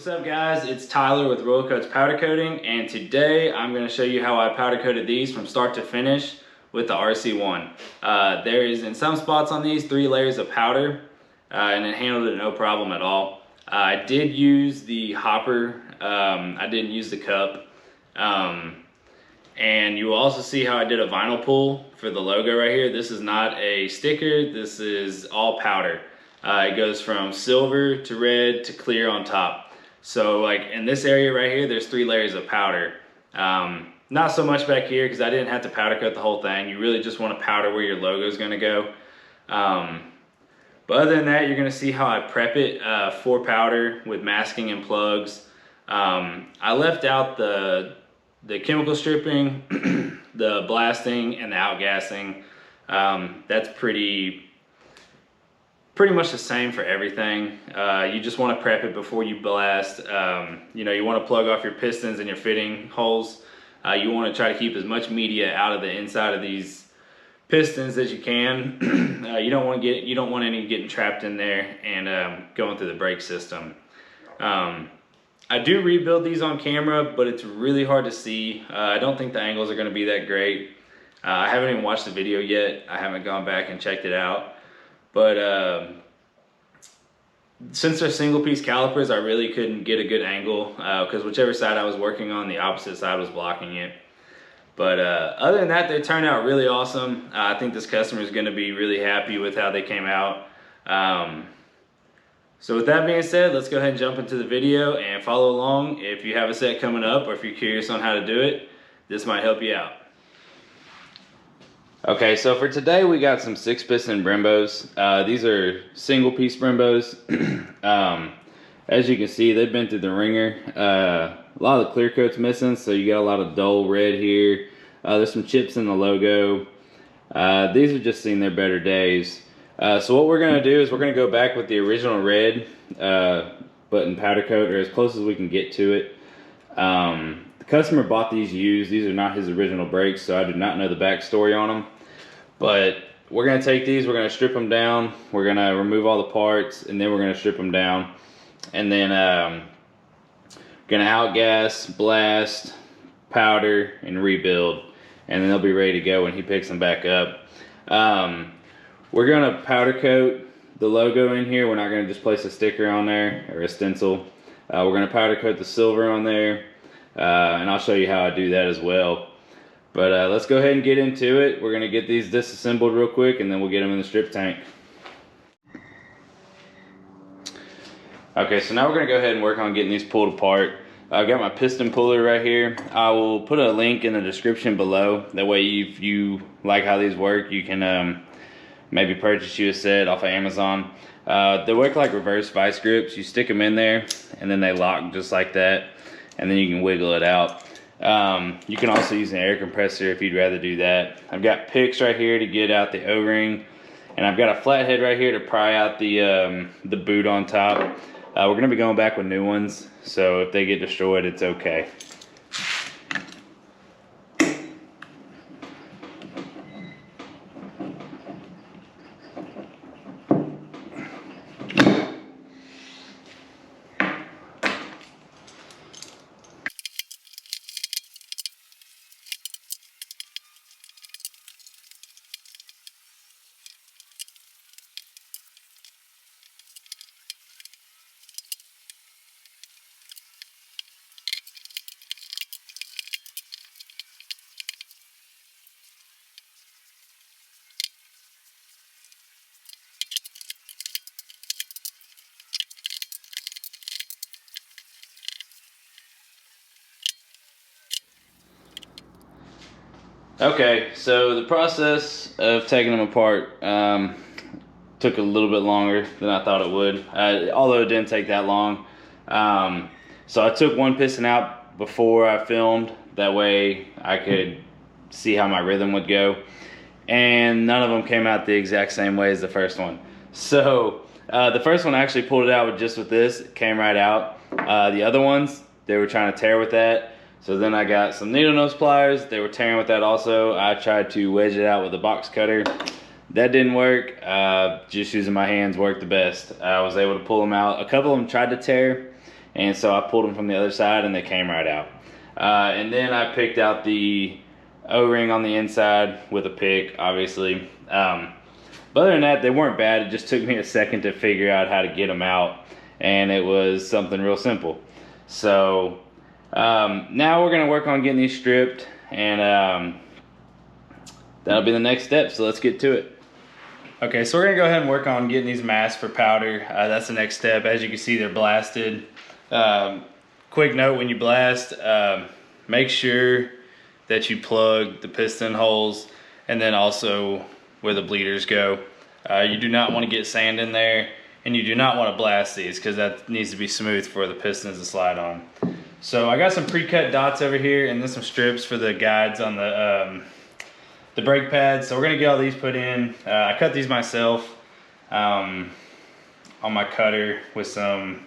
What's up guys, it's Tyler with Royal Coats Powder Coating, and today I'm going to show you how I powder coated these from start to finish with the RC-1. There is in some spots on these 3 layers of powder and it handled it no problem at all. I did use the hopper, I didn't use the cup, and you will also see how I did a vinyl pull for the logo right here. This is not a sticker, this is all powder. It goes from silver to red to clear on top. So like in this area right here, there's 3 layers of powder. Not so much back here because I didn't have to powder coat the whole thing. You really just want to powder where your logo is going to go. But other than that, you're going to see how I prep it for powder with masking and plugs. I left out the chemical stripping, the blasting, and the outgassing. That's pretty much the same for everything. You just want to prep it before you blast. You know, you want to plug off your pistons and your fitting holes. You want to try to keep as much media out of the inside of these pistons as you can. You don't want any getting trapped in there and going through the brake system. I do rebuild these on camera, but it's really hard to see. I don't think the angles are going to be that great. I haven't even watched the video yet. I haven't gone back and checked it out. But since they're single piece calipers, I really couldn't get a good angle because whichever side I was working on, the opposite side was blocking it. But other than that, they turned out really awesome. I think this customer is going to be really happy with how they came out. So with that being said, let's go ahead and jump into the video and follow along. If you have a set coming up or if you're curious on how to do it, this might help you out. Okay, so for today we got some 6-piston Brembos. These are single piece Brembos. As you can see, they've been through the ringer. A lot of the clear coat's missing, so you got a lot of dull red here. There's some chips in the logo. These have just seen their better days. So what we're gonna do is we're gonna go back with the original red button powder coat, or as close as we can get to it. The customer bought these used. These are not his original brakes, so I do not know the backstory on them. But we're gonna take these, we're gonna strip them down, we're gonna remove all the parts, and then we're gonna strip them down. And then gonna outgas, blast, powder, and rebuild. And then they'll be ready to go when he picks them back up. We're gonna powder coat the logo in here. We're not gonna just place a sticker on there or a stencil. We're gonna powder coat the silver on there. And I'll show you how I do that as well. But let's go ahead and get into it. We're going to get these disassembled real quick and then we'll get them in the strip tank. Okay, so now we're going to go ahead and work on getting these pulled apart. I've got my piston puller right here. I will put a link in the description below. That way if you like how these work, you can maybe purchase you a set off of Amazon. They work like reverse vice grips. You stick them in there and then they lock just like that. And then you can wiggle it out. You can also use an air compressor if you'd rather do that. I've got picks right here to get out the O-ring, and I've got a flathead right here to pry out the boot on top. We're going to be going back with new ones, so if they get destroyed, it's okay. Okay, so the process of taking them apart took a little bit longer than I thought it would, although it didn't take that long. So I took one piston out before I filmed, that way I could see how my rhythm would go, and none of them came out the exact same way as the first one. So the first one I actually pulled it out with this, it came right out. The other ones, they were trying to tear with that. So then I got some needle nose pliers. They were tearing with that also. I tried to wedge it out with a box cutter. That didn't work. Just using my hands worked the best. I was able to pull them out. A couple of them tried to tear, and so I pulled them from the other side and they came right out. And then I picked out the O-ring on the inside with a pick, obviously. But other than that, they weren't bad. It just took me a second to figure out how to get them out, and it was something real simple. So now we're gonna work on getting these stripped, and that'll be the next step, so let's get to it. Okay, so we're gonna go ahead and work on getting these masks for powder. That's the next step. As you can see, they're blasted. Quick note, when you blast, make sure that you plug the piston holes, and then also where the bleeders go. You do not want to get sand in there, and you do not want to blast these because that needs to be smooth for the pistons to slide on. So I got some pre-cut dots over here, and then some strips for the guides on the brake pads. So we're gonna get all these put in. I cut these myself on my cutter with some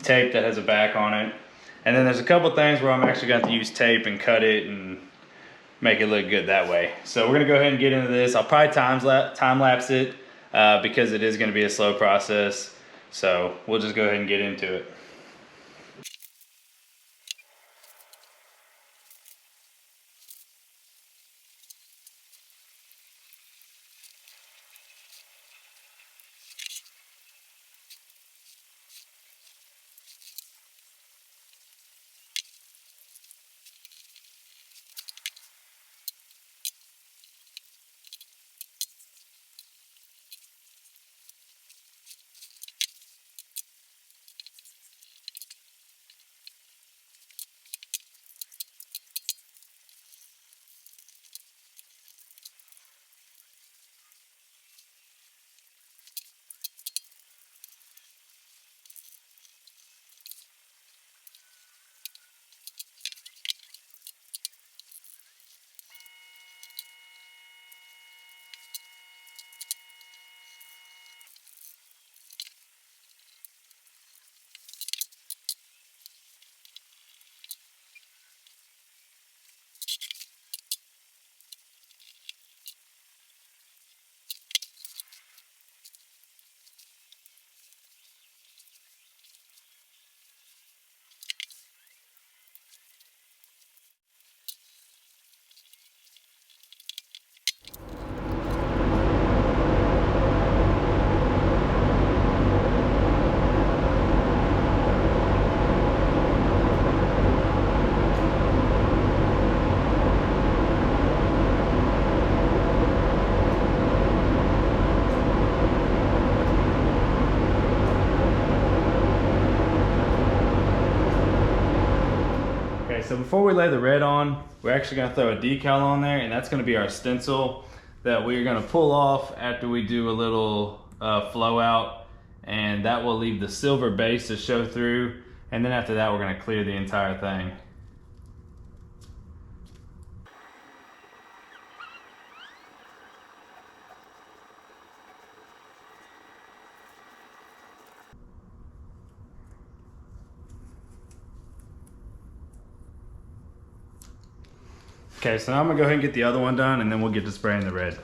tape that has a back on it. And then there's a couple things where I'm actually going to use tape and cut it and make it look good that way. So we're gonna go ahead and get into this. I'll probably time lapse it because it is gonna be a slow process. So we'll just go ahead and get into it. So before we lay the red on, we're actually gonna throw a decal on there, and that's gonna be our stencil that we're gonna pull off after we do a little flow out, and that will leave the silver base to show through, and then after that we're gonna clear the entire thing. Okay, so now I'm gonna go ahead and get the other one done, and then we'll get to spraying the red.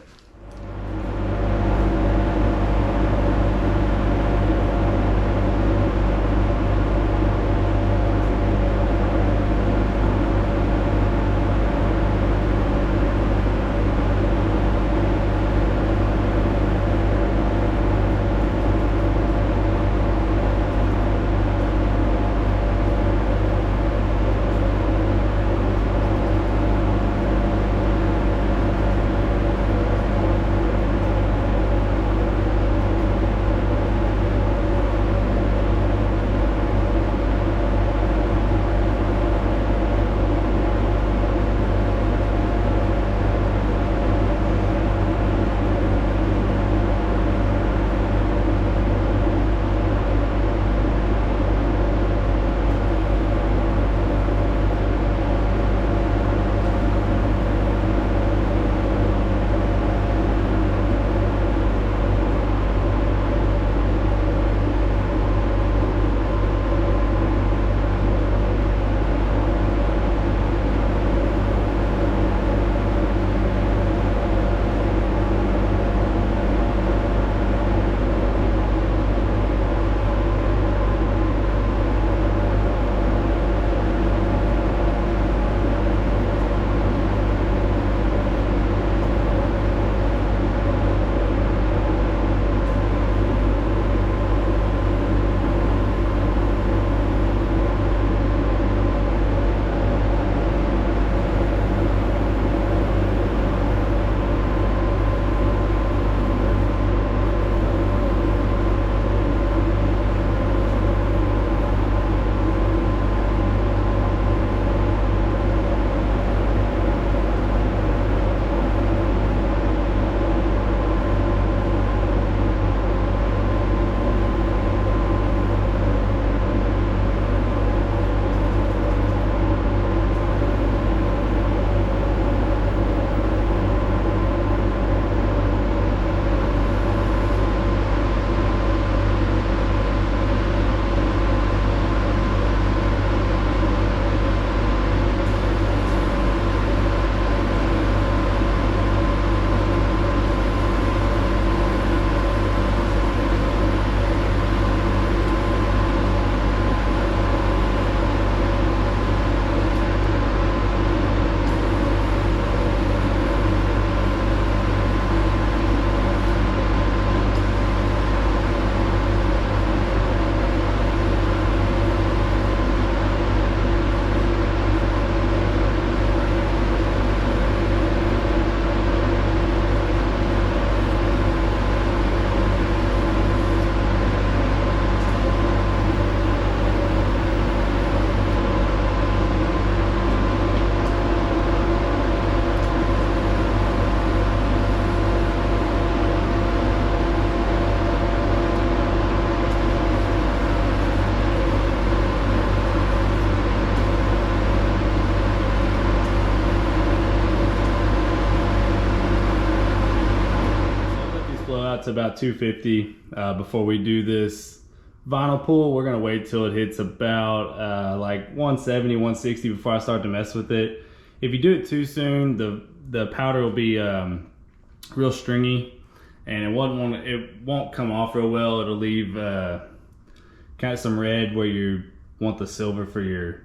out to about 250 before we do this vinyl pull. We're gonna wait till it hits about like 170, 160 before I start to mess with it. If you do it too soon, the powder will be real stringy, and it won't come off real well. It'll leave kind of some red where you want the silver for your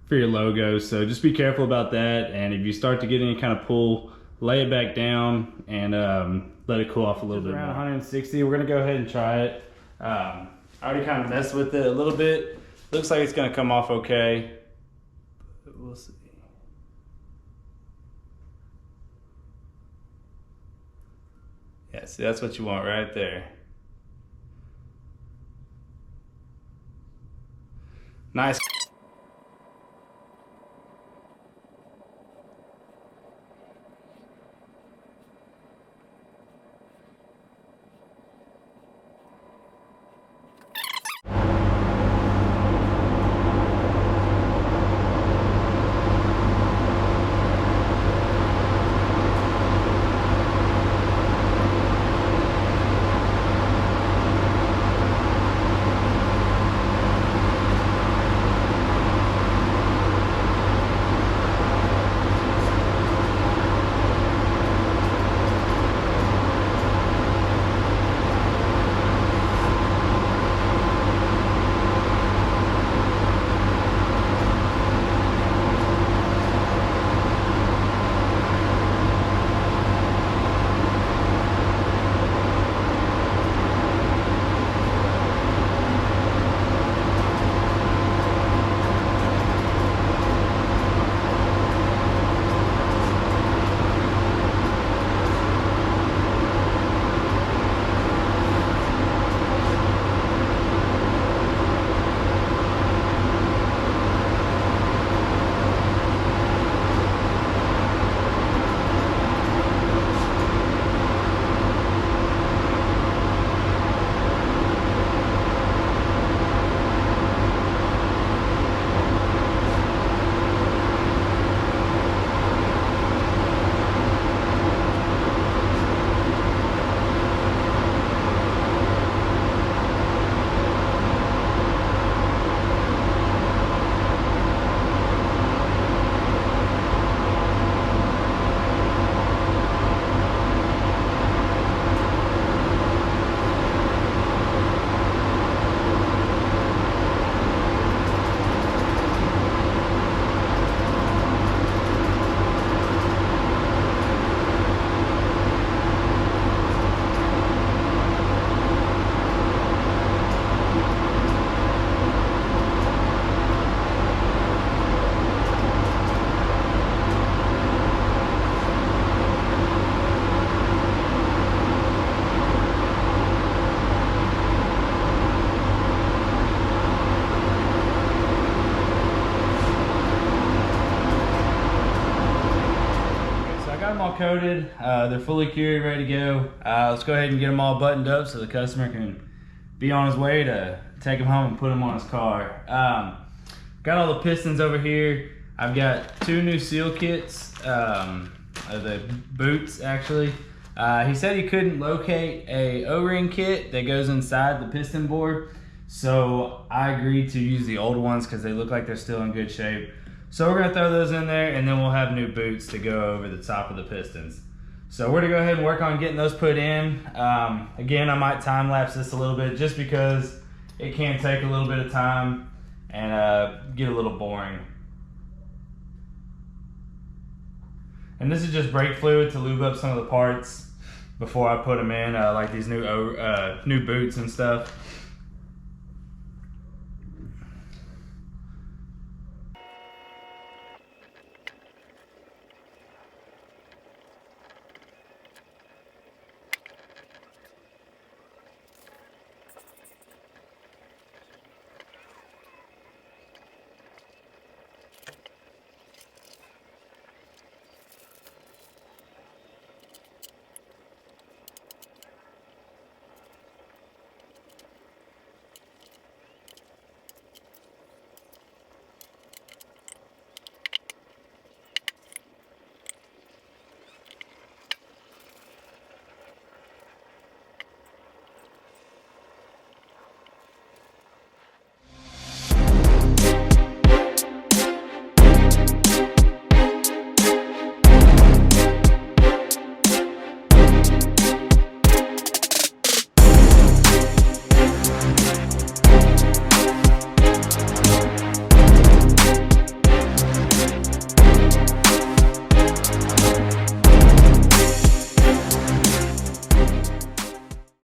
logo. So just be careful about that. And if you start to get any kind of pull, lay it back down and let it cool off a little bit. Around 160. We're gonna go ahead and try it. I already kind of messed with it a little bit. Looks like it's gonna come off okay. But we'll see. Yeah, see, that's what you want right there. Nice. All coated, they're fully cured, ready to go. Let's go ahead and get them all buttoned up so the customer can be on his way to take them home and put them on his car. Got all the pistons over here. I've got 2 new seal kits, the boots actually. He said he couldn't locate a O-ring kit that goes inside the piston board, so I agreed to use the old ones because they look like they're still in good shape. So we're gonna throw those in there, and then we'll have new boots to go over the top of the pistons. So we're gonna go ahead and work on getting those put in. Again, I might time lapse this a little bit just because it can take a little bit of time and get a little boring. And this is just brake fluid to lube up some of the parts before I put them in, like these new boots and stuff.